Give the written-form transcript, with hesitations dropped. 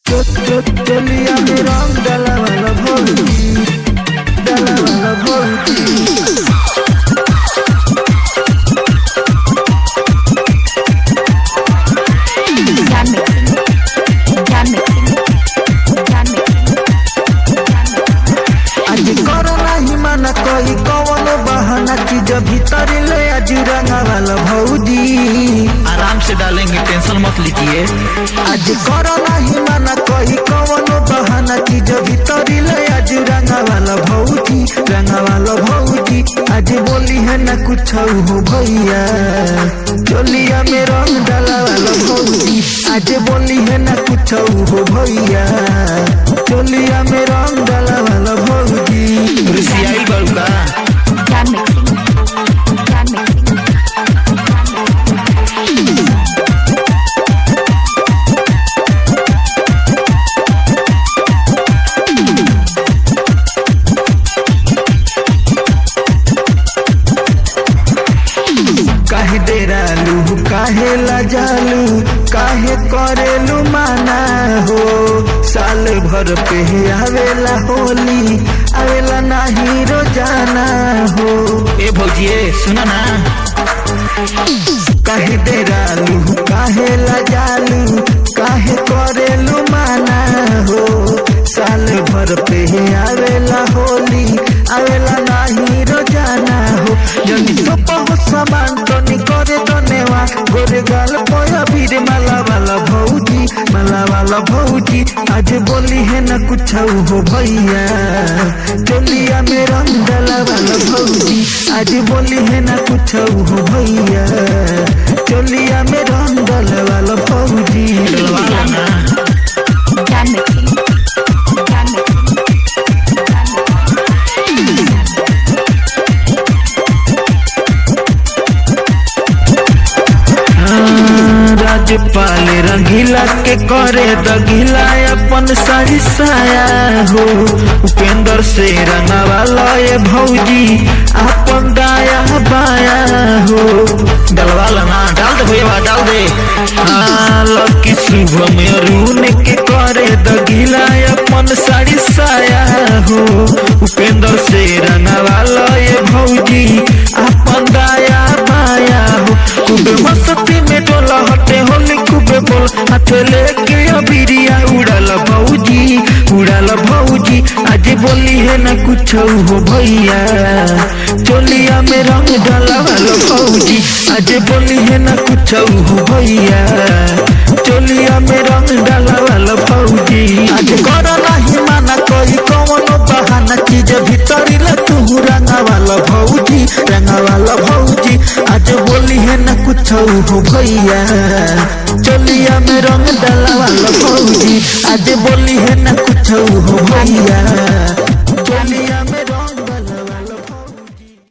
चलिया में रंग डाला वाला भौजी, डाला वाला भौजी। आज करो नहीं माना कोई कौन बहाना चीज भीतर ले आज रंगा वाला भौजी। आराम से डालेंगे, टेंशन मत लीजिए। आज करो नहीं माना कोई कौन बहाना चीज भीतर ले आज रंगा वाला भौजी, रंगा वाला भौजी। आज बोली है ना कुछ हो भैया, चलिया में रंग डाला वाला भौजी। आज बोली है ना कुछ हो भैया, चलिया में रंग डाला वाला भौजी। रुसियाई बड़ू का काहे डेरालू, काहे लजालू, काहे करेलू माना हो। साल भर पे आवेला होली, आवेला नहीं रोजाना हो। ए भौजिए सुना ना, काहे डेरालू, काहे लजालू, काहे करेलू माना हो। साल भर पे आवेला होली, आवेला नहीं रोजाना हो। जनी तो बहुत सामान तो निकोरे धन्यवा, गोरे गाल पोया बीर माला वाला भौजी, माला वाला भौजी। आज बोली है ना कुछ हो भैया, चलिया में रंग डाला वाला भौजी। आज बोली है ना कुछ हो भैया, चलिया में रंग डाला वाला भौजी। डलवाला ना। राजपाल रंगीला के करे दगीला अपन साड़ी साया हो। उपेंद्र से रंगा वाला ये भौजी अपन दाया बाया हो। डलवाला ना, डाल दे भैया डाल दे। लकी शुभम अरुण के करे दगीला अपन साड़ी साया हो। उपेंद्र से रंगा वाला ये भौजी अपन दाया बाया हो। खूब मस्ती में डोला हटे होली खूबे बोल, हाथ लेके अबिरिया उड़ाल भौजी, उड़ाल भौजी। आज बोली है ना कुछ हो भैया, चलिया में रंग डाला वाला भौजी। आज बोली है ना कुछ हो भैया, चलिया में रंग डाला वाला भौजी। आज करो नहीं माना कोई कौन बहाना चीज भीतर ले तू रंगा वाला भौजी, रंगा वाला भौजी। आज बोली है ना कुछ हो भैया, चलिया में रंग डाला वाला भौजी। आज बोली है ना कुछ हो भैया, चलिया